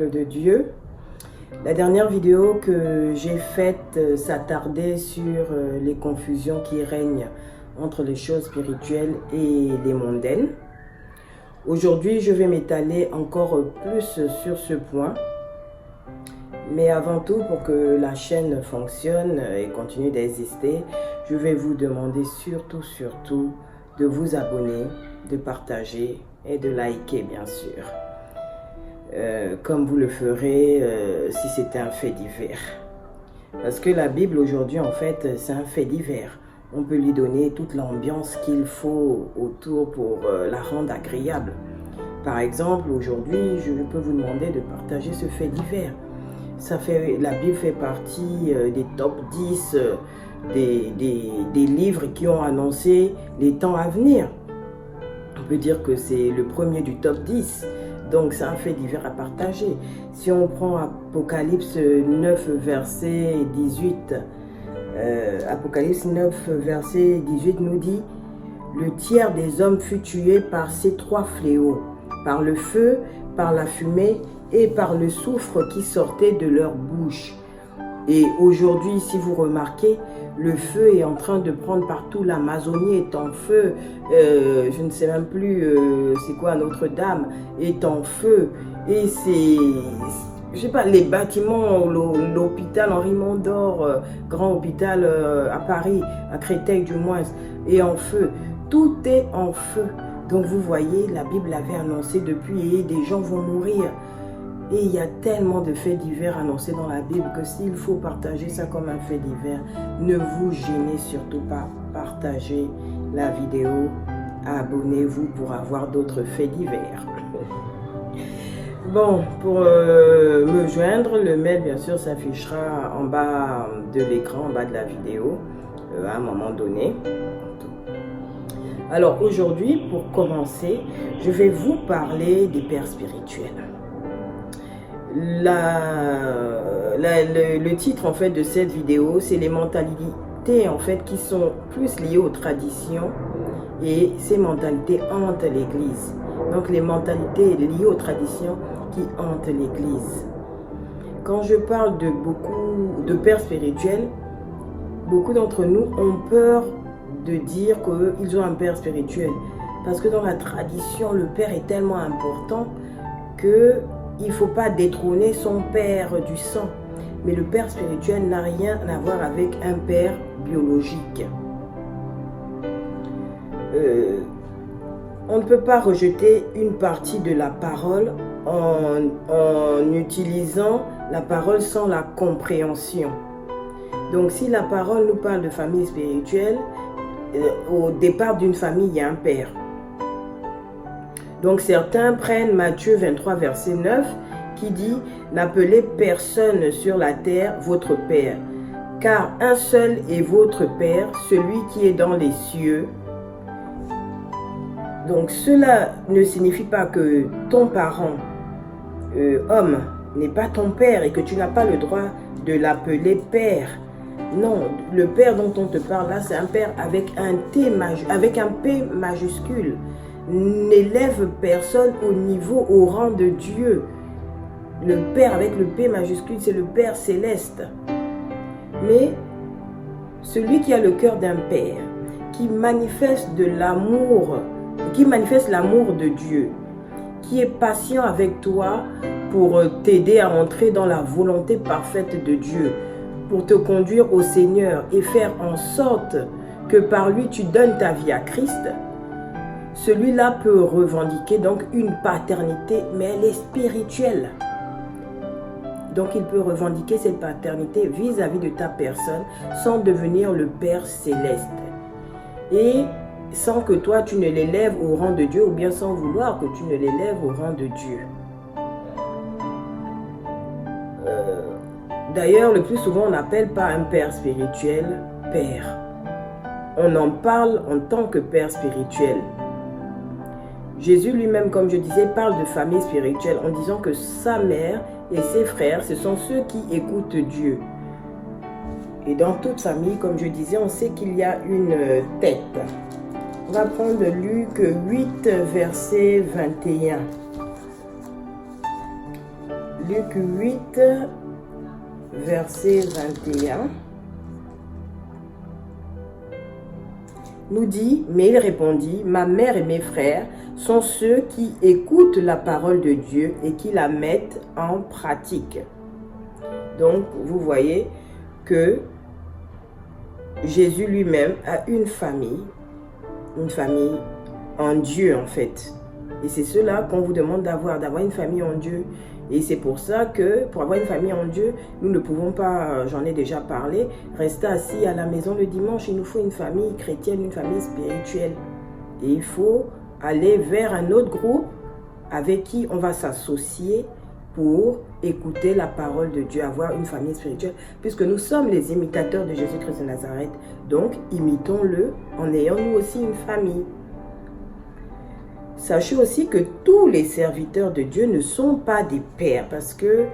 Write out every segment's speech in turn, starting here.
peuple de Dieu. La dernière vidéo que j'ai faite s'attardait sur les confusions qui règnent entre les choses spirituelles et les mondaines. Aujourd'hui, je vais m'étaler encore plus sur ce point. Mais avant tout, pour que la chaîne fonctionne et continue d'exister, je vais vous demander surtout de vous abonner, de partager et de liker, bien sûr. Comme vous le ferez si c'était un fait divers. Parce que la Bible aujourd'hui, en fait, c'est un fait divers. On peut lui donner toute l'ambiance qu'il faut autour pour la rendre agréable. Par exemple, aujourd'hui, je peux vous demander de partager ce fait divers. La Bible fait partie des top 10 des livres qui ont annoncé les temps à venir. On peut dire que c'est le premier du top 10. Donc, c'est un fait divers à partager. Si on prend Apocalypse 9, verset 18, Apocalypse 9, verset 18 nous dit « Le tiers des hommes fut tué par ces trois fléaux, par le feu, par la fumée et par le soufre qui sortait de leur bouche. » Et aujourd'hui, si vous remarquez, le feu est en train de prendre partout. L'Amazonie est en feu. Je ne sais même plus c'est quoi, Notre-Dame est en feu. Et c'est, je sais pas, les bâtiments, l'hôpital Henri Mondor, grand hôpital à Paris, à Créteil du moins, est en feu. Tout est en feu. Donc vous voyez, la Bible l'avait annoncé depuis et des gens vont mourir. Et il y a tellement de faits divers annoncés dans la Bible que s'il faut partager ça comme un fait divers, ne vous gênez surtout pas. Partagez la vidéo, abonnez-vous pour avoir d'autres faits divers. Bon, pour me joindre, le mail bien sûr s'affichera en bas de l'écran, en bas de la vidéo, à un moment donné. Alors aujourd'hui, pour commencer, je vais vous parler des pères spirituels. Le titre en fait de cette vidéo, c'est les mentalités en fait qui sont plus liées aux traditions et ces mentalités hantent l'Église. Donc les mentalités liées aux traditions qui hantent l'Église. Quand je parle de beaucoup de pères spirituels, beaucoup d'entre nous ont peur de dire qu'ils ont un père spirituel parce que dans la tradition, le père est tellement important que il ne faut pas détrôner son père du sang. Mais le père spirituel n'a rien à voir avec un père biologique. On ne peut pas rejeter une partie de la parole en utilisant la parole sans la compréhension. Donc si la parole nous parle de famille spirituelle, au départ d'une famille, il y a un père. Donc certains prennent Matthieu 23, verset 9, qui dit « N'appelez personne sur la terre votre Père, car un seul est votre Père, celui qui est dans les cieux. » Donc cela ne signifie pas que ton parent, homme, n'est pas ton père et que tu n'as pas le droit de l'appeler Père. Non, le Père dont on te parle là, c'est un Père avec un P majuscule. N'élève personne au rang de Dieu. Le Père avec le P majuscule, c'est le Père céleste. Mais celui qui a le cœur d'un Père, qui manifeste l'amour de Dieu, qui est patient avec toi pour t'aider à entrer dans la volonté parfaite de Dieu, pour te conduire au Seigneur et faire en sorte que par lui tu donnes ta vie à Christ, celui-là peut revendiquer donc une paternité, mais elle est spirituelle. Donc il peut revendiquer cette paternité vis-à-vis de ta personne sans devenir le Père céleste. Et sans que toi tu ne l'élèves au rang de Dieu ou bien sans vouloir que tu ne l'élèves au rang de Dieu. D'ailleurs, le plus souvent on n'appelle pas un Père spirituel Père. On en parle en tant que Père spirituel. Jésus lui-même, comme je disais, parle de famille spirituelle en disant que sa mère et ses frères, ce sont ceux qui écoutent Dieu. Et dans toute famille, comme je disais, on sait qu'il y a une tête. On va prendre Luc 8, verset 21. Luc 8, verset 21, nous dit, mais il répondit, ma mère et mes frères sont ceux qui écoutent la parole de Dieu et qui la mettent en pratique. Donc, vous voyez que Jésus lui-même a une famille en Dieu en fait. Et c'est cela qu'on vous demande d'avoir une famille en Dieu. Et c'est pour ça que, pour avoir une famille en Dieu, nous ne pouvons pas, j'en ai déjà parlé, rester assis à la maison le dimanche. Il nous faut une famille chrétienne, une famille spirituelle. Et il faut aller vers un autre groupe avec qui on va s'associer pour écouter la parole de Dieu, avoir une famille spirituelle, puisque nous sommes les imitateurs de Jésus-Christ de Nazareth. Donc, imitons-le en ayant nous aussi une famille. Sachez aussi que tous les serviteurs de Dieu ne sont pas des pères, parce que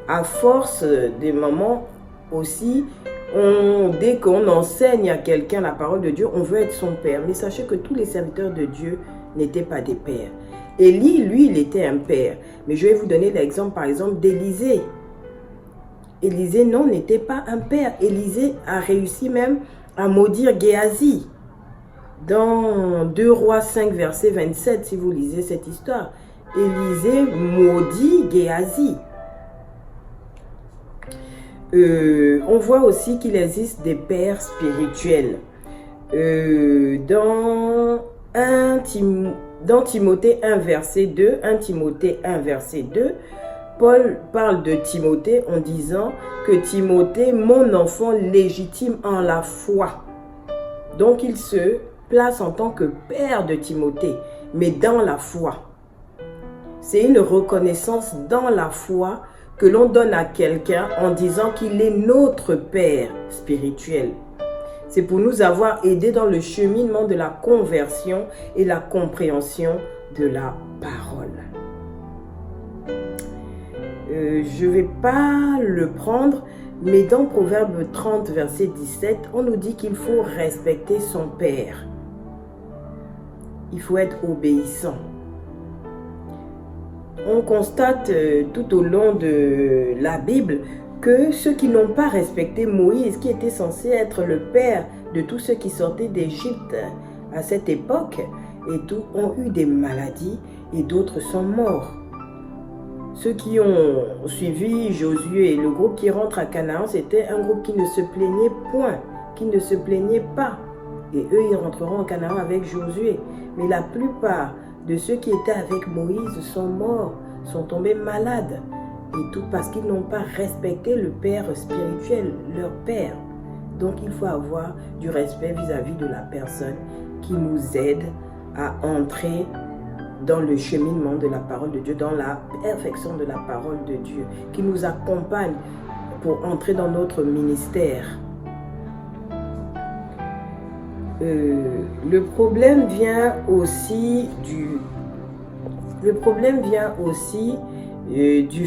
à force des moments aussi, dès qu'on enseigne à quelqu'un la parole de Dieu, on veut être son père. Mais sachez que tous les serviteurs de Dieu n'étaient pas des pères. Élie, lui, il était un père. Mais je vais vous donner l'exemple, par exemple, d'Élisée. Élisée, non, n'était pas un père. Élisée a réussi même à maudire Géasi. Dans 2 Rois 5, verset 27, si vous lisez cette histoire, Élisée maudit Géasi. On voit aussi qu'il existe des pères spirituels. Dans Timothée 1, verset 2, 1 Timothée 1, verset 2, Paul parle de Timothée en disant que Timothée, mon enfant légitime en la foi. Donc il se place en tant que père de Timothée, mais dans la foi. C'est une reconnaissance dans la foi que l'on donne à quelqu'un en disant qu'il est notre père spirituel. C'est pour nous avoir aidés dans le cheminement de la conversion et la compréhension de la parole. Je ne vais pas le prendre, mais dans Proverbe 30, verset 17, on nous dit qu'il faut respecter son père. Il faut être obéissant. On constate tout au long de la Bible que ceux qui n'ont pas respecté Moïse, qui était censé être le père de tous ceux qui sortaient d'Égypte à cette époque, et tout, ont eu des maladies et d'autres sont morts. Ceux qui ont suivi Josué, le groupe qui rentre à Canaan, c'était un groupe qui ne se plaignait point, qui ne se plaignait pas. Et eux, ils rentreront en Canaan avec Josué. Mais la plupart de ceux qui étaient avec Moïse sont morts, sont tombés malades. Et tout parce qu'ils n'ont pas respecté le Père spirituel, leur Père. Donc il faut avoir du respect vis-à-vis de la personne qui nous aide à entrer dans le cheminement de la parole de Dieu, dans la perfection de la parole de Dieu, qui nous accompagne pour entrer dans notre ministère. Le problème vient aussi du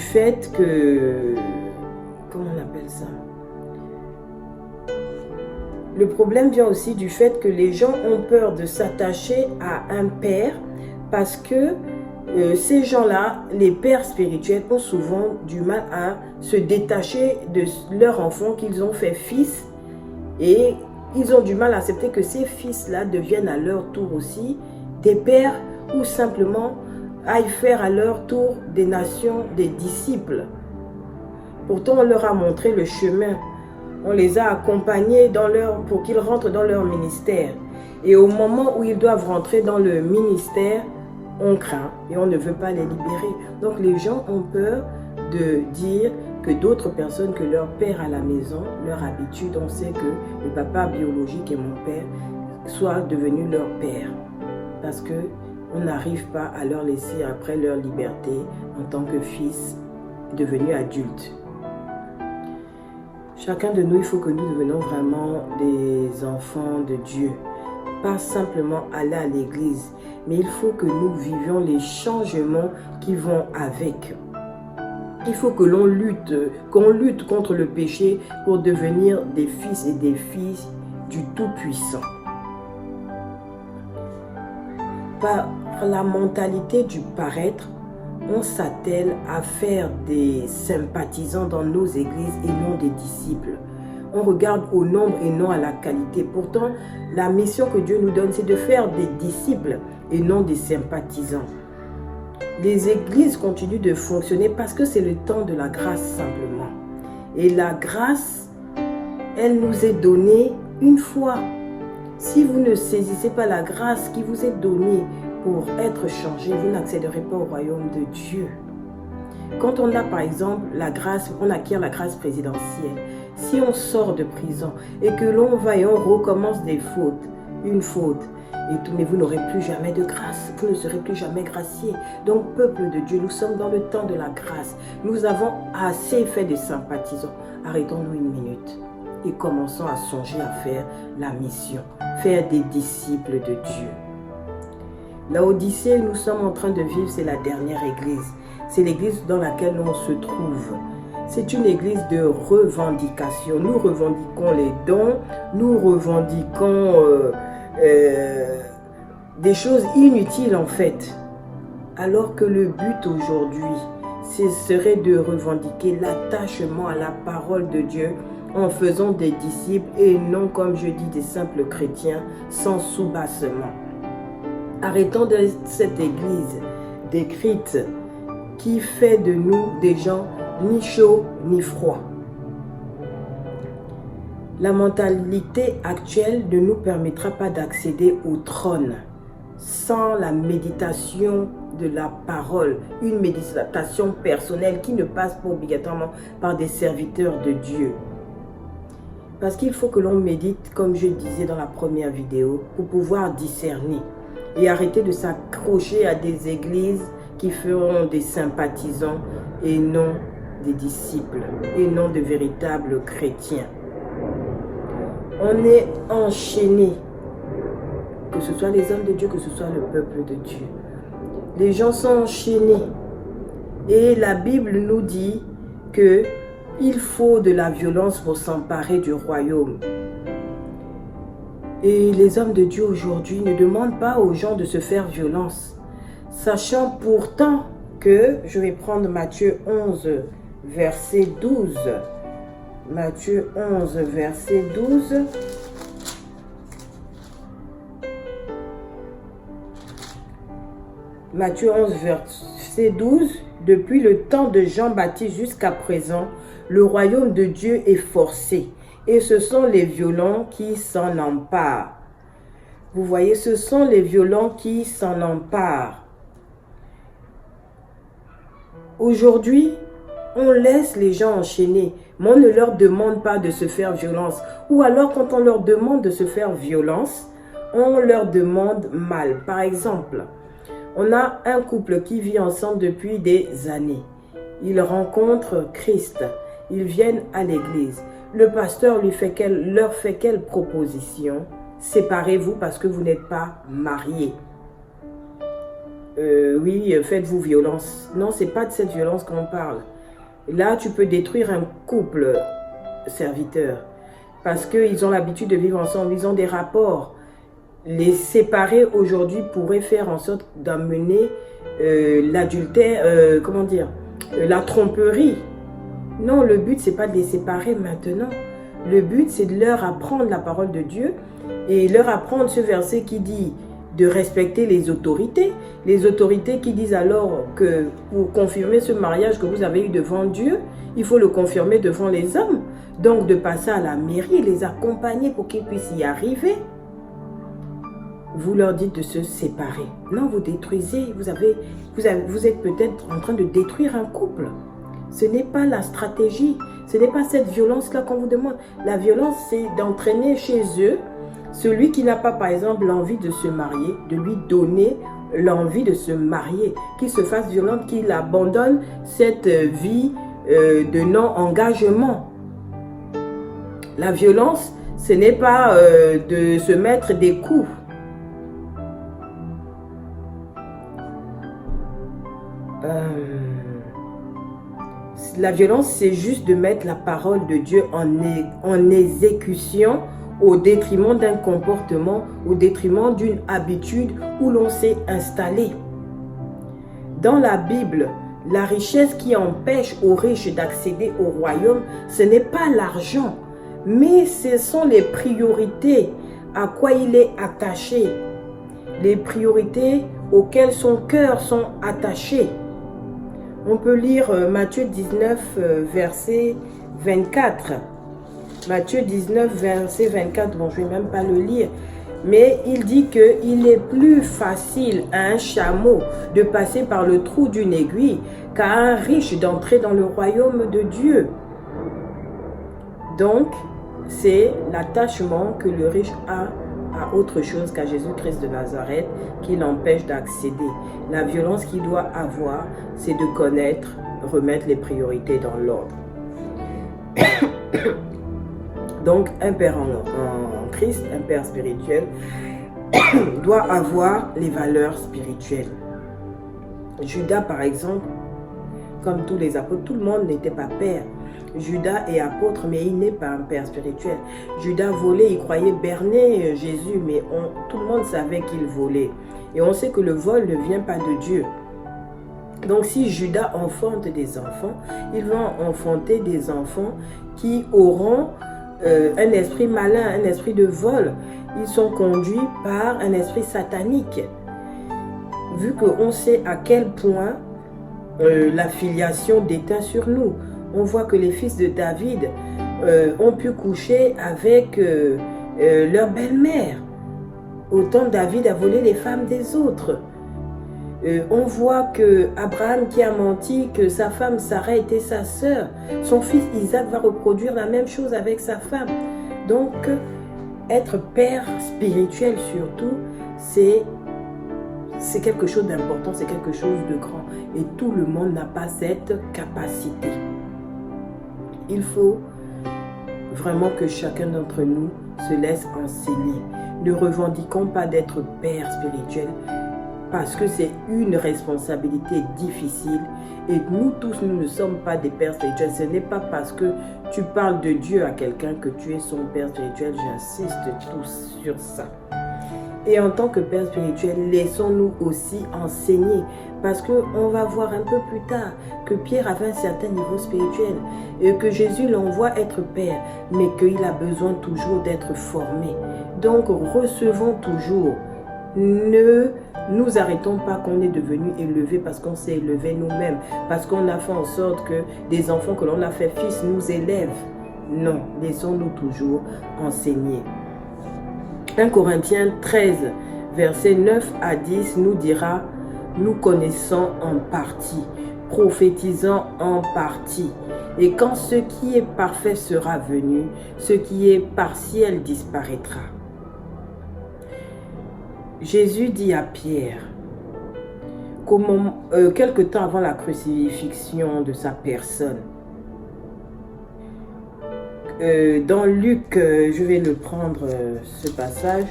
fait que, comment on appelle ça? Le problème vient aussi du fait que les gens ont peur de s'attacher à un père parce que ces gens-là, les pères spirituels, ont souvent du mal à se détacher de leur enfant qu'ils ont fait fils, et ils ont du mal à accepter que ces fils-là deviennent à leur tour aussi des pères ou simplement aillent faire à leur tour des nations, des disciples. Pourtant, on leur a montré le chemin. On les a accompagnés pour qu'ils rentrent dans leur ministère. Et au moment où ils doivent rentrer dans le ministère, on craint et on ne veut pas les libérer. Donc les gens ont peur de dire que d'autres personnes que leur père à la maison, leur habitude, on sait que le papa biologique et mon père soient devenus leur père. Parce que on n'arrive pas à leur laisser après leur liberté en tant que fils devenus adultes. Chacun de nous, il faut que nous devenions vraiment des enfants de Dieu. Pas simplement aller à l'église, mais il faut que nous vivions les changements qui vont avec. Il faut que l'on lutte contre le péché pour devenir des fils et des filles du Tout-Puissant. Par la mentalité du paraître, on s'attelle à faire des sympathisants dans nos églises et non des disciples. On regarde au nombre et non à la qualité. Pourtant, la mission que Dieu nous donne, c'est de faire des disciples et non des sympathisants. Les églises continuent de fonctionner parce que c'est le temps de la grâce simplement. Et la grâce, elle nous est donnée une fois. Si vous ne saisissez pas la grâce qui vous est donnée pour être changé, vous n'accéderez pas au royaume de Dieu. Quand on a par exemple la grâce, on acquiert la grâce présidentielle. Si on sort de prison et que l'on va et on recommence des fautes, une faute, et tout, mais vous n'aurez plus jamais de grâce, vous ne serez plus jamais gracié. Donc, peuple de Dieu, nous sommes dans le temps de la grâce. Nous avons assez fait de sympathisants. Arrêtons-nous une minute et commençons à songer à faire la mission, faire des disciples de Dieu. La Odyssée, nous sommes en train de vivre, c'est la dernière église. C'est l'église dans laquelle on se trouve. C'est une église de revendication. Nous revendiquons les dons, nous revendiquons des choses inutiles en fait. Alors que le but aujourd'hui, ce serait de revendiquer l'attachement à la parole de Dieu en faisant des disciples et non, comme je dis, des simples chrétiens sans soubassement. Arrêtons de cette église décrite qui fait de nous des gens ni chauds ni froids. La mentalité actuelle ne nous permettra pas d'accéder au trône sans la méditation de la parole, une méditation personnelle qui ne passe pas obligatoirement par des serviteurs de Dieu. Parce qu'il faut que l'on médite, comme je disais dans la première vidéo, pour pouvoir discerner et arrêter de s'accrocher à des églises qui feront des sympathisants et non des disciples et non de véritables chrétiens. On est enchaîné, que ce soit les hommes de Dieu, que ce soit le peuple de Dieu. Les gens sont enchaînés et la Bible nous dit que il faut de la violence pour s'emparer du royaume. Et les hommes de Dieu aujourd'hui ne demandent pas aux gens de se faire violence, sachant pourtant que, je vais prendre Matthieu 11, verset 12. Matthieu 11, verset 12. Matthieu 11, verset 12. Depuis le temps de Jean-Baptiste jusqu'à présent, le royaume de Dieu est forcé. Et ce sont les violents qui s'en emparent. Vous voyez, ce sont les violents qui s'en emparent. Aujourd'hui, on laisse les gens enchaîner, mais on ne leur demande pas de se faire violence. Ou alors, quand on leur demande de se faire violence, on leur demande mal. Par exemple, on a un couple qui vit ensemble depuis des années. Ils rencontrent Christ. Ils viennent à l'église. Le pasteur leur fait quelle proposition? Séparez-vous parce que vous n'êtes pas mariés. Oui, faites-vous violence. Non, ce n'est pas de cette violence qu'on parle. Là, tu peux détruire un couple serviteur parce qu'ils ont l'habitude de vivre ensemble, ils ont des rapports. Les séparer aujourd'hui pourrait faire en sorte d'amener l'adultère, la tromperie. Non, le but, c'est pas de les séparer maintenant. Le but, c'est de leur apprendre la parole de Dieu et leur apprendre ce verset qui dit de respecter les autorités. Les autorités qui disent alors que pour confirmer ce mariage que vous avez eu devant Dieu, il faut le confirmer devant les hommes. Donc, de passer à la mairie, les accompagner pour qu'ils puissent y arriver. Vous leur dites de se séparer. Non, vous détruisez. Vous êtes peut-être en train de détruire un couple. Ce n'est pas la stratégie. Ce n'est pas cette violence-là qu'on vous demande. La violence, c'est d'entraîner chez eux celui qui n'a pas, par exemple, l'envie de se marier, de lui donner l'envie de se marier, qu'il se fasse violent, qu'il abandonne cette vie de non-engagement. La violence, ce n'est pas de se mettre des coups. La violence, c'est juste de mettre la parole de Dieu en exécution au détriment d'un comportement, au détriment d'une habitude où l'on s'est installé. Dans la Bible, la richesse qui empêche aux riches d'accéder au royaume, ce n'est pas l'argent, mais ce sont les priorités à quoi il est attaché, les priorités auxquelles son cœur sont attachés. On peut lire Matthieu 19, verset 24. Matthieu 19, verset 24, bon, je ne vais même pas le lire, mais il dit qu'il est plus facile à un chameau de passer par le trou d'une aiguille qu'à un riche d'entrer dans le royaume de Dieu. Donc, c'est l'attachement que le riche a à autre chose qu'à Jésus-Christ de Nazareth qui l'empêche d'accéder. La violence qu'il doit avoir, c'est de connaître, remettre les priorités dans l'ordre. Donc, un père en Christ, un père spirituel, doit avoir les valeurs spirituelles. Judas, par exemple, comme tous les apôtres, tout le monde n'était pas père. Judas est apôtre, mais il n'est pas un père spirituel. Judas volait, il croyait berner Jésus, mais tout le monde savait qu'il volait. Et on sait que le vol ne vient pas de Dieu. Donc si Judas enfante des enfants, il va enfanter des enfants qui auront un esprit malin, un esprit de vol. Ils sont conduits par un esprit satanique. Vu qu'on sait à quel point la filiation déteint sur nous. On voit que les fils de David ont pu coucher avec leur belle-mère. Autant David a volé les femmes des autres. On voit que Abraham qui a menti, que sa femme Sarah était sa sœur. Son fils Isaac va reproduire la même chose avec sa femme. Donc, être père spirituel surtout, c'est quelque chose d'important, c'est quelque chose de grand. Et tout le monde n'a pas cette capacité. Il faut vraiment que chacun d'entre nous se laisse enseigner. Ne revendiquons pas d'être père spirituel parce que c'est une responsabilité difficile et nous tous, nous ne sommes pas des pères spirituels. Ce n'est pas parce que tu parles de Dieu à quelqu'un que tu es son père spirituel. J'insiste tous sur ça. Et en tant que père spirituel, laissons-nous aussi enseigner. Parce qu'on va voir un peu plus tard que Pierre avait un certain niveau spirituel. Et que Jésus l'envoie être père. Mais qu'il a besoin toujours d'être formé. Donc recevons toujours. Ne nous arrêtons pas qu'on est devenu élevé parce qu'on s'est élevé nous-mêmes. Parce qu'on a fait en sorte que des enfants que l'on a fait fils nous élèvent. Non, laissons-nous toujours enseigner. 1 Corinthiens 13, versets 9 à 10 nous dira « Nous connaissons en partie, prophétisant en partie. Et quand ce qui est parfait sera venu, ce qui est partiel disparaîtra. » Jésus dit à Pierre, quelque temps avant la crucifixion de sa personne, dans Luc, je vais le prendre ce passage,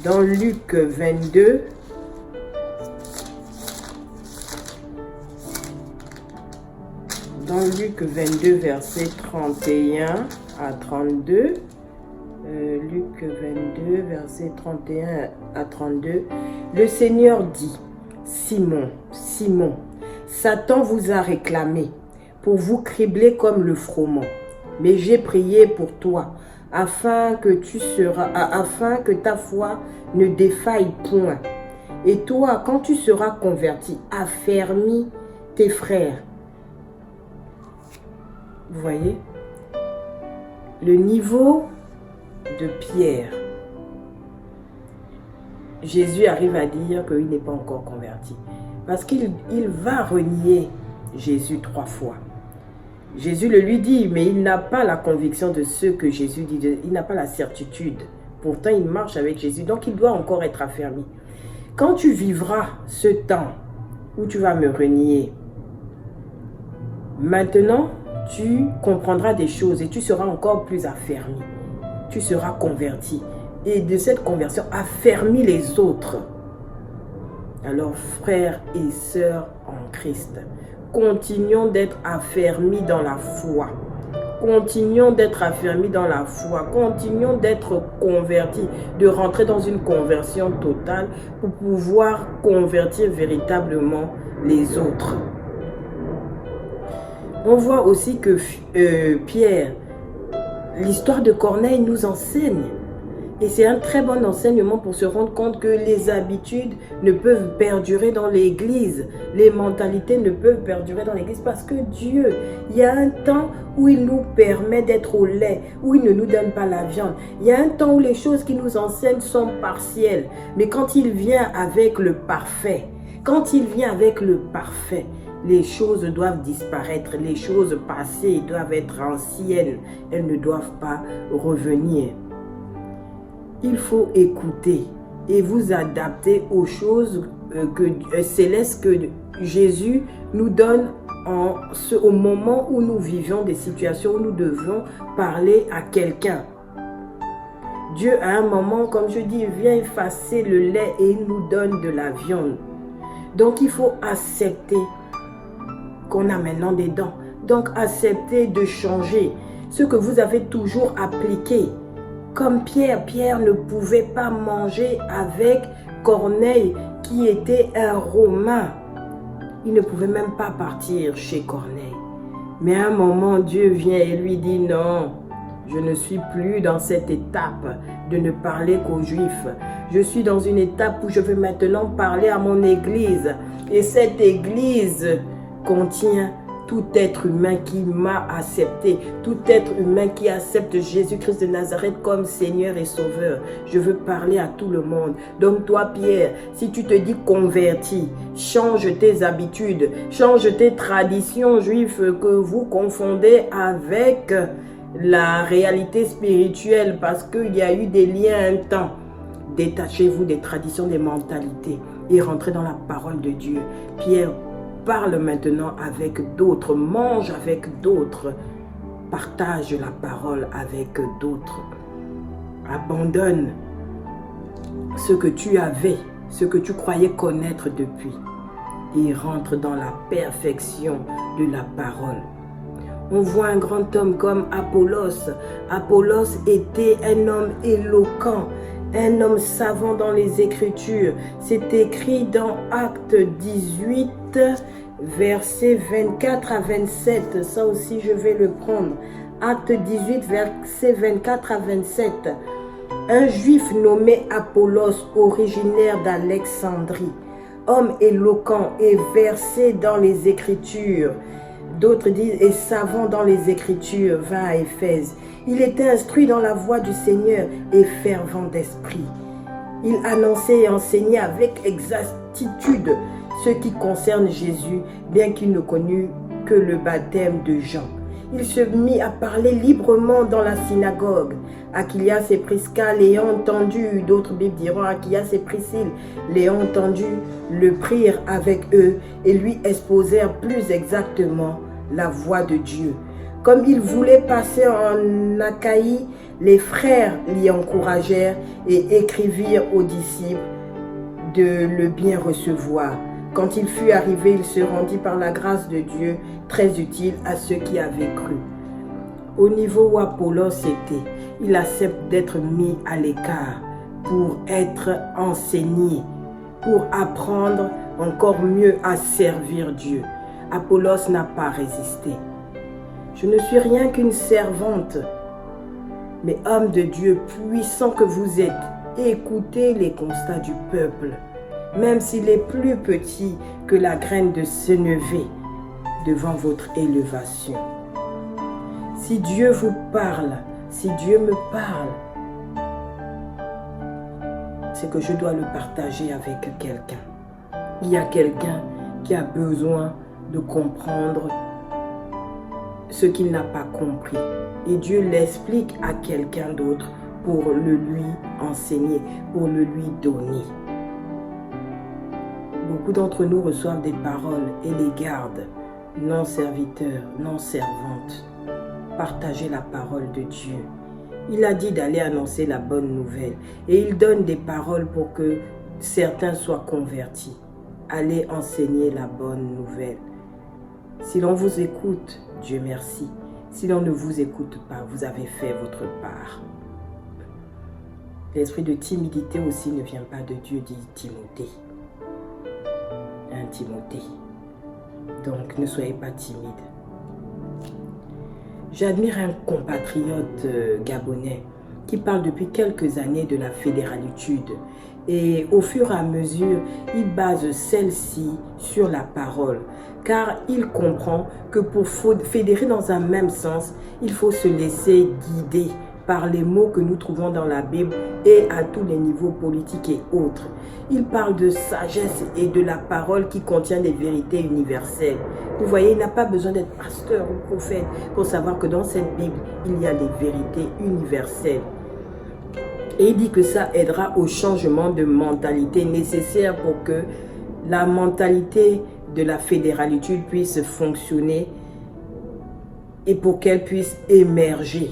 dans Luc 22, verset 31 à 32, Luc 22, verset 31 à 32, le Seigneur dit, Simon, Simon, Satan vous a réclamé pour vous cribler comme le froment. Mais j'ai prié pour toi, afin que ta foi ne défaille point. Et toi, quand tu seras converti, affermis tes frères. Vous voyez? Le niveau de Pierre. Jésus arrive à dire qu'il n'est pas encore converti. Parce qu'il va renier Jésus 3 fois. Jésus le lui dit, mais il n'a pas la conviction de ce que Jésus dit, il n'a pas la certitude. Pourtant, il marche avec Jésus, donc il doit encore être affermi. Quand tu vivras ce temps où tu vas me renier, maintenant, tu comprendras des choses et tu seras encore plus affermi. Tu seras converti. Et de cette conversion, affermis les autres. Alors, frères et sœurs en Christ, continuons d'être affermis dans la foi. continuons d'être affermis dans la foi, continuons d'être convertis, de rentrer dans une conversion totale pour pouvoir convertir véritablement les autres. On voit aussi que Pierre, l'histoire de Corneille nous enseigne. Et c'est un très bon enseignement pour se rendre compte que les habitudes ne peuvent perdurer dans l'église. Les mentalités ne peuvent perdurer dans l'église parce que Dieu, il y a un temps où il nous permet d'être au lait, où il ne nous donne pas la viande. Il y a un temps où les choses qu'il nous enseigne sont partielles. Mais quand il vient avec le parfait, les choses doivent disparaître, les choses passées doivent être anciennes, elles ne doivent pas revenir. Il faut écouter et vous adapter aux choses célestes que Jésus nous donne au moment où nous vivions des situations où nous devons parler à quelqu'un. Dieu, à un moment, comme je dis, vient effacer le lait et il nous donne de la viande. Donc, il faut accepter qu'on a maintenant des dents. Donc, accepter de changer ce que vous avez toujours appliqué. Comme Pierre ne pouvait pas manger avec Corneille qui était un Romain. Il ne pouvait même pas partir chez Corneille. Mais à un moment, Dieu vient et lui dit non, je ne suis plus dans cette étape de ne parler qu'aux Juifs. Je suis dans une étape où je veux maintenant parler à mon église. Et cette église contient tout être humain qui m'a accepté, tout être humain qui accepte Jésus-Christ de Nazareth comme Seigneur et Sauveur. Je veux parler à tout le monde. Donc toi, Pierre, si tu te dis converti, change tes habitudes, change tes traditions juives que vous confondez avec la réalité spirituelle parce qu'il y a eu des liens un temps. Détachez-vous des traditions, des mentalités et rentrez dans la parole de Dieu. Pierre parle maintenant avec d'autres, mange avec d'autres, partage la parole avec d'autres. Abandonne ce que tu avais, ce que tu croyais connaître depuis et rentre dans la perfection de la parole. On voit un grand homme comme Apollos. Apollos était un homme éloquent, un homme savant dans les Écritures. C'est écrit dans Actes 18, versets 24 à 27. Ça aussi, je vais le prendre. Actes 18, versets 24 à 27. Un juif nommé Apollos, originaire d'Alexandrie, homme éloquent et versé dans les Écritures. D'autres disent, et savant dans les Écritures, vint à Éphèse. Il était instruit dans la voie du Seigneur et fervent d'esprit. Il annonçait et enseignait avec exactitude ce qui concerne Jésus, bien qu'il ne connût que le baptême de Jean. Il se mit à parler librement dans la synagogue. Achillas et Prisca l'ayant entendu, d'autres Bibles diront Achillas et Priscille l'ayant entendu, le prirent avec eux et lui exposèrent plus exactement la voie de Dieu. Comme il voulait passer en Achaïe, les frères l'y encouragèrent et écrivirent aux disciples de le bien recevoir. Quand il fut arrivé, il se rendit par la grâce de Dieu très utile à ceux qui avaient cru. Au niveau où Apollos était, il accepte d'être mis à l'écart pour être enseigné, pour apprendre encore mieux à servir Dieu. Apollos n'a pas résisté. Je ne suis rien qu'une servante, mais homme de Dieu puissant que vous êtes, écoutez les constats du peuple, même s'il est plus petit que la graine de sénévé devant votre élévation. Si Dieu vous parle, si Dieu me parle, c'est que je dois le partager avec quelqu'un. Il y a quelqu'un qui a besoin de comprendre ce qu'il n'a pas compris. Et Dieu l'explique à quelqu'un d'autre pour le lui enseigner, pour le lui donner. Beaucoup d'entre nous reçoivent des paroles et les gardent. Non serviteurs, non servantes. Partagez la parole de Dieu. Il a dit d'aller annoncer la bonne nouvelle. Et il donne des paroles pour que certains soient convertis. Allez enseigner la bonne nouvelle. Si l'on vous écoute, Dieu merci. Si l'on ne vous écoute pas, vous avez fait votre part. L'esprit de timidité aussi ne vient pas de Dieu, dit Timothée. Timothée. Donc, ne soyez pas timide. J'admire un compatriote gabonais qui parle depuis quelques années de la fédéralitude. Et au fur et à mesure, il base celle-ci sur la parole. Car il comprend que pour fédérer dans un même sens, il faut se laisser guider par les mots que nous trouvons dans la Bible et à tous les niveaux politiques et autres. Il parle de sagesse et de la parole qui contient des vérités universelles. Vous voyez, il n'a pas besoin d'être pasteur ou prophète pour savoir que dans cette Bible, il y a des vérités universelles. Et il dit que ça aidera au changement de mentalité nécessaire pour que la mentalité de la fédéralitude puisse fonctionner et pour qu'elle puisse émerger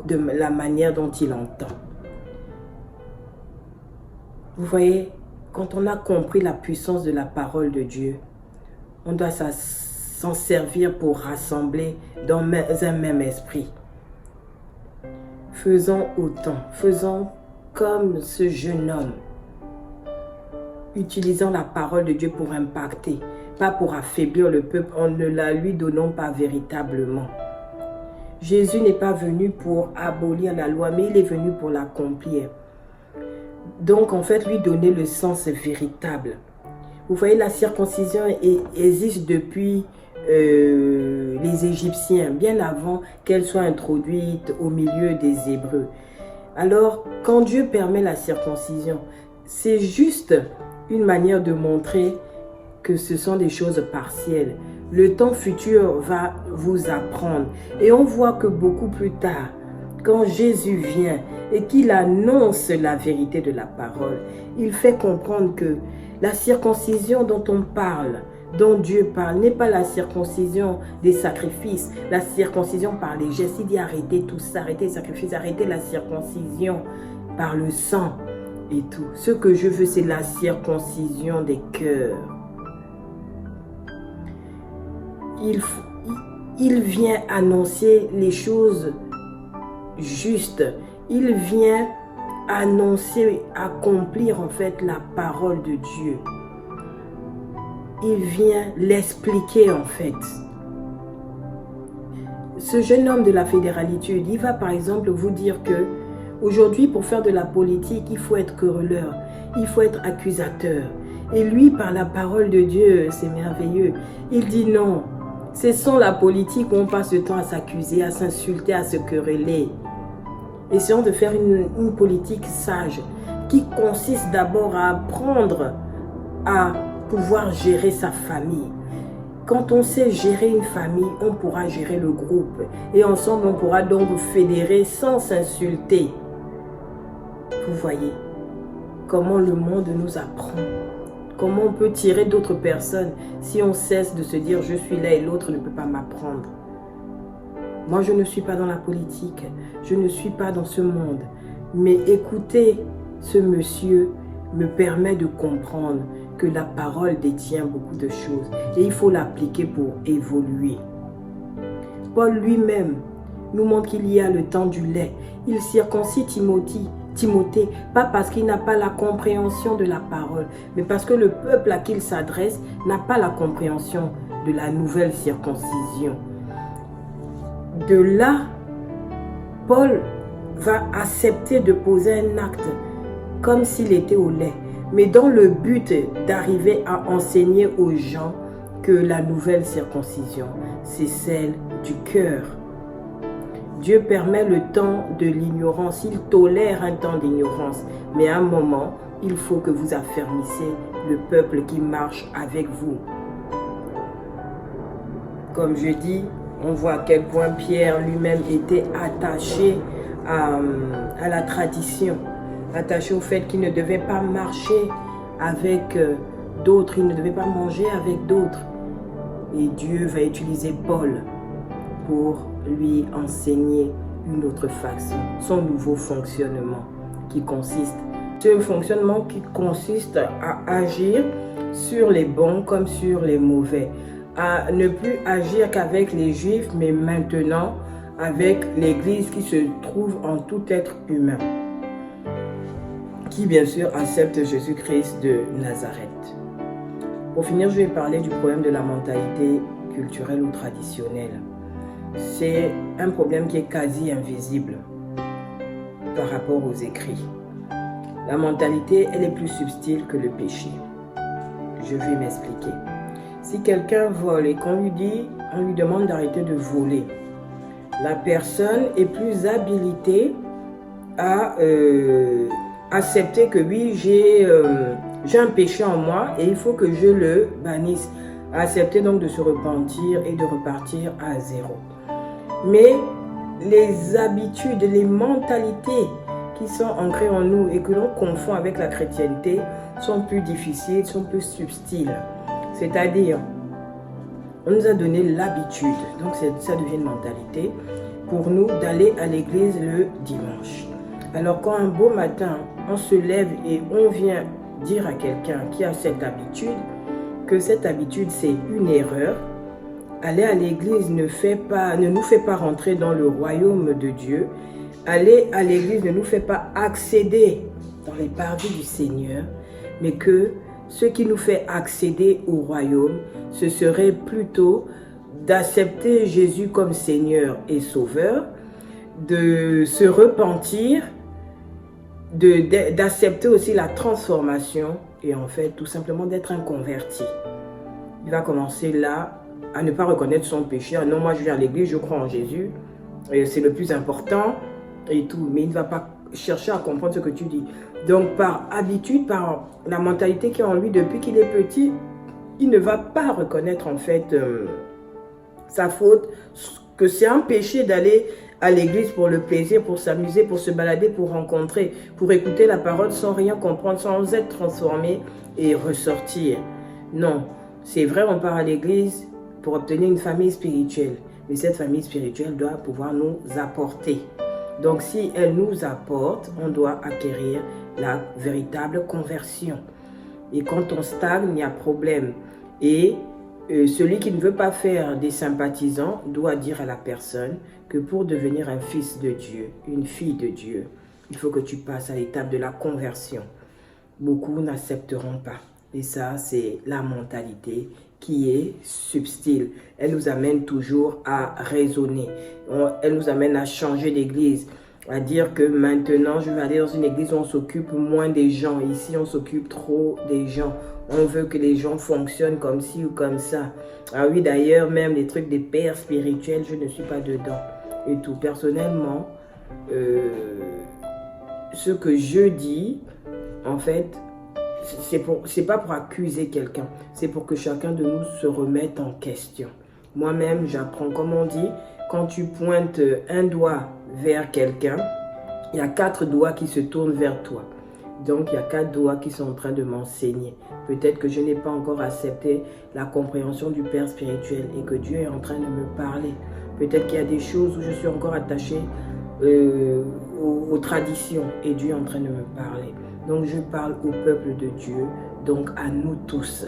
de la manière dont il entend. Vous voyez, quand on a compris la puissance de la parole de Dieu, on doit s'en servir pour rassembler dans un même esprit. Faisons autant, faisons comme ce jeune homme, utilisant la parole de Dieu pour impacter, pas pour affaiblir le peuple en ne la lui donnant pas véritablement. Jésus n'est pas venu pour abolir la loi, mais il est venu pour l'accomplir. Donc, en fait, lui donner le sens véritable. Vous voyez, la circoncision existe depuis les Égyptiens, bien avant qu'elle soit introduite au milieu des Hébreux. Alors, quand Dieu permet la circoncision, c'est juste une manière de montrer que ce sont des choses partielles. Le temps futur va vous apprendre. Et on voit que beaucoup plus tard, quand Jésus vient et qu'il annonce la vérité de la parole, il fait comprendre que la circoncision dont on parle, dont Dieu parle, n'est pas la circoncision des sacrifices, la circoncision par les gestes. Il dit arrêtez tout ça, arrêtez les sacrifices, arrêtez la circoncision par le sang et tout. Ce que je veux, c'est la circoncision des cœurs. Il vient annoncer les choses justes. Il vient annoncer, accomplir en fait la parole de Dieu. Il vient l'expliquer en fait. Ce jeune homme de la fédéralitude, il va par exemple vous dire que aujourd'hui, pour faire de la politique, il faut être querelleur, il faut être accusateur. Et lui, par la parole de Dieu, c'est merveilleux. Il dit non. Cessons la politique où on passe le temps à s'accuser, à s'insulter, à se quereller. Essayons de faire une politique sage qui consiste d'abord à apprendre à pouvoir gérer sa famille. Quand on sait gérer une famille, on pourra gérer le groupe. Et ensemble, on pourra donc fédérer sans s'insulter. Vous voyez comment le monde nous apprend. Comment on peut tirer d'autres personnes si on cesse de se dire je suis là et l'autre ne peut pas m'apprendre. Moi, je ne suis pas dans la politique, je ne suis pas dans ce monde. Mais écouter ce monsieur me permet de comprendre que la parole détient beaucoup de choses et il faut l'appliquer pour évoluer. Paul lui-même nous montre qu'il y a le temps du lait. Il circoncit Timothée, pas parce qu'il n'a pas la compréhension de la parole, mais parce que le peuple à qui il s'adresse n'a pas la compréhension de la nouvelle circoncision. De là, Paul va accepter de poser un acte comme s'il était au lait, mais dans le but d'arriver à enseigner aux gens que la nouvelle circoncision, c'est celle du cœur. Dieu permet le temps de l'ignorance, il tolère un temps d'ignorance, mais à un moment, il faut que vous affermissiez le peuple qui marche avec vous. Comme je dis, on voit à quel point Pierre lui-même était attaché à la tradition, attaché au fait qu'il ne devait pas marcher avec d'autres, il ne devait pas manger avec d'autres. Et Dieu va utiliser Paul pour lui enseigner une autre façon, son nouveau fonctionnement ce fonctionnement qui consiste à agir sur les bons comme sur les mauvais, à ne plus agir qu'avec les Juifs, mais maintenant avec l'Église qui se trouve en tout être humain, qui bien sûr accepte Jésus-Christ de Nazareth. Pour finir, je vais parler du problème de la mentalité culturelle ou traditionnelle. C'est un problème qui est quasi invisible par rapport aux écrits. La mentalité, elle est plus subtile que le péché. Je vais m'expliquer. Si quelqu'un vole et qu'on lui demande d'arrêter de voler, la personne est plus habilitée à accepter que oui, j'ai un péché en moi et il faut que je le bannisse. Accepter donc de se repentir et de repartir à zéro. Mais les habitudes, les mentalités qui sont ancrées en nous et que l'on confond avec la chrétienté sont plus difficiles, sont plus subtiles. C'est-à-dire, on nous a donné l'habitude, donc ça devient une mentalité, pour nous d'aller à l'église le dimanche. Alors quand un beau matin, on se lève et on vient dire à quelqu'un qui a cette habitude, que cette habitude c'est une erreur, aller à l'église ne nous fait pas rentrer dans le royaume de Dieu, aller à l'église ne nous fait pas accéder dans les paradis du Seigneur, mais que ce qui nous fait accéder au royaume, ce serait plutôt d'accepter Jésus comme Seigneur et Sauveur, de se repentir, d'accepter aussi la transformation et en fait tout simplement d'être un converti. Il va commencer là à ne pas reconnaître son péché. Ah non, moi je viens à l'église, je crois en Jésus, c'est le plus important et tout, mais il ne va pas chercher à comprendre ce que tu dis. Donc par habitude, par la mentalité qui est en lui depuis qu'il est petit, il ne va pas reconnaître en fait sa faute, que c'est un péché d'aller à l'église pour le plaisir, pour s'amuser, pour se balader, pour rencontrer, pour écouter la parole sans rien comprendre, sans être transformé et ressortir. Non, c'est vrai, on part à l'église pour obtenir une famille spirituelle, mais cette famille spirituelle doit pouvoir nous apporter. Donc si elle nous apporte, on doit acquérir la véritable conversion. Et quand on stagne, il y a problème. Et celui qui ne veut pas faire des sympathisants doit dire à la personne que pour devenir un fils de Dieu, une fille de Dieu, il faut que tu passes à l'étape de la conversion. Beaucoup n'accepteront pas. Et ça, c'est la mentalité qui est subtile. Elle nous amène toujours à raisonner. Elle nous amène à changer d'église, à dire que maintenant, je vais aller dans une église où on s'occupe moins des gens. Ici, on s'occupe trop des gens. On veut que les gens fonctionnent comme ci ou comme ça. Ah oui, d'ailleurs, même les trucs des pères spirituels, je ne suis pas dedans. Et tout, personnellement, ce que je dis, en fait, c'est pas pour accuser quelqu'un. C'est pour que chacun de nous se remette en question. Moi-même, j'apprends, comme on dit, quand tu pointes un doigt vers quelqu'un, il y a 4 doigts qui se tournent vers toi. Donc, il y a 4 doigts qui sont en train de m'enseigner. Peut-être que je n'ai pas encore accepté la compréhension du Père spirituel et que Dieu est en train de me parler. Peut-être qu'il y a des choses où je suis encore attachée aux traditions et Dieu est en train de me parler. Donc, je parle au peuple de Dieu, donc à nous tous.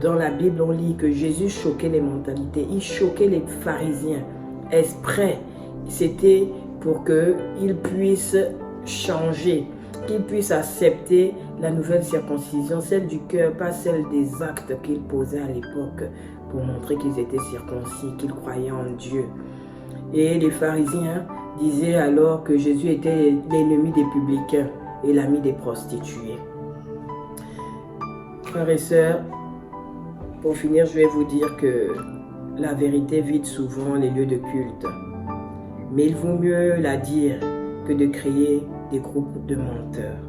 Dans la Bible, on lit que Jésus choquait les mentalités. Il choquait les pharisiens exprès. C'était pour qu'ils puissent changer, qu'ils puissent accepter la nouvelle circoncision, celle du cœur, pas celle des actes qu'ils posaient à l'époque pour montrer qu'ils étaient circoncis, qu'ils croyaient en Dieu. Et les pharisiens disaient alors que Jésus était l'ennemi des publicains et l'ami des prostituées. Frères et sœurs, pour finir, je vais vous dire que la vérité vide souvent les lieux de culte. Mais il vaut mieux la dire que de créer des groupes de menteurs.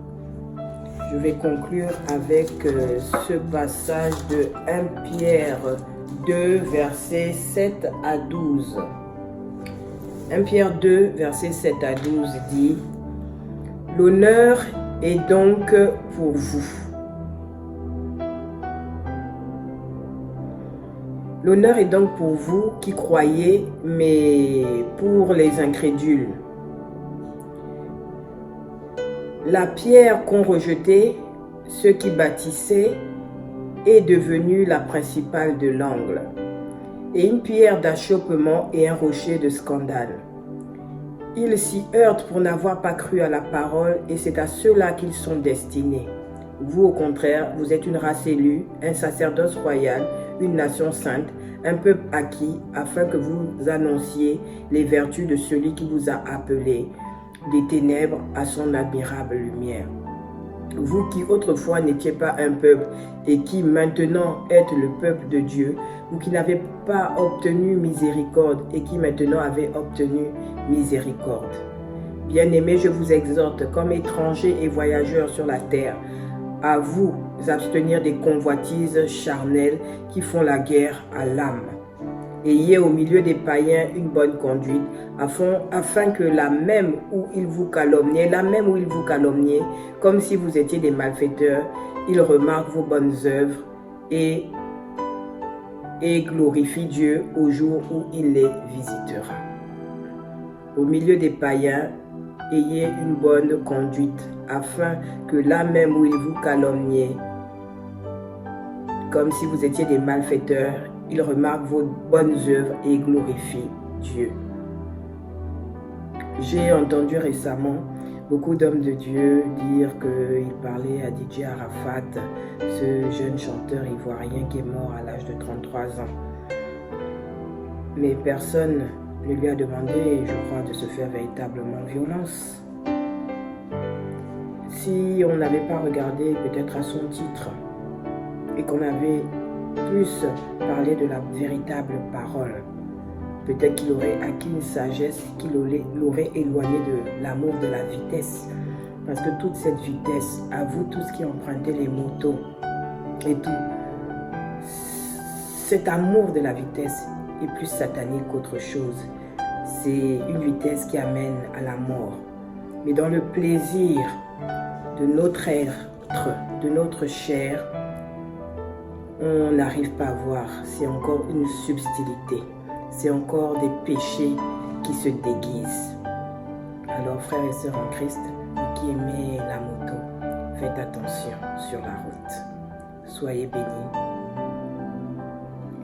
Je vais conclure avec ce passage de 1 Pierre 2, versets 7 à 12. 1 Pierre 2, versets 7 à 12 dit « L'honneur est donc pour vous. L'honneur est donc pour vous qui croyez, mais pour les incrédules. La pierre qu'ont rejetée ceux qui bâtissaient est devenue la principale de l'angle, et une pierre d'achoppement et un rocher de scandale. Ils s'y heurtent pour n'avoir pas cru à la parole, et c'est à ceux-là qu'ils sont destinés. Vous, au contraire, vous êtes une race élue, un sacerdoce royal, une nation sainte, un peuple acquis, afin que vous annonciez les vertus de celui qui vous a appelés des ténèbres à son admirable lumière. Vous qui autrefois n'étiez pas un peuple et qui maintenant êtes le peuple de Dieu, vous qui n'avez pas obtenu miséricorde et qui maintenant avez obtenu miséricorde. Bien-aimés, je vous exhorte, comme étrangers et voyageurs sur la terre, à vous abstenir des convoitises charnelles qui font la guerre à l'âme. Ayez au milieu des païens une bonne conduite, afin que la même où ils vous calomniaient, comme si vous étiez des malfaiteurs, ils remarquent vos bonnes œuvres et glorifient Dieu au jour où il les visitera. Au milieu des païens, ayez une bonne conduite, afin que là même où ils vous calomniaient, comme si vous étiez des malfaiteurs, ils remarquent vos bonnes œuvres et glorifient Dieu. J'ai entendu récemment beaucoup d'hommes de Dieu dire qu'ils parlaient à DJ Arafat, ce jeune chanteur ivoirien qui est mort à l'âge de 33 ans. Mais personne ne lui a demandé, je crois, de se faire véritablement violence. Si on n'avait pas regardé peut-être à son titre et qu'on avait plus parlé de la véritable parole, peut-être qu'il aurait acquis une sagesse qui l'aurait éloigné de l'amour de la vitesse. Parce que toute cette vitesse, à vous tous qui empruntez les motos et tout, cet amour de la vitesse est plus satanique qu'autre chose. C'est une vitesse qui amène à la mort. Mais dans le plaisir de notre être, de notre chair, on n'arrive pas à voir. C'est encore une subtilité. C'est encore des péchés qui se déguisent. Alors, frères et sœurs en Christ, vous qui aimez la moto, faites attention sur la route. Soyez bénis.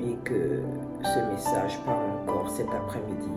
Et que ce message parle encore cet après-midi.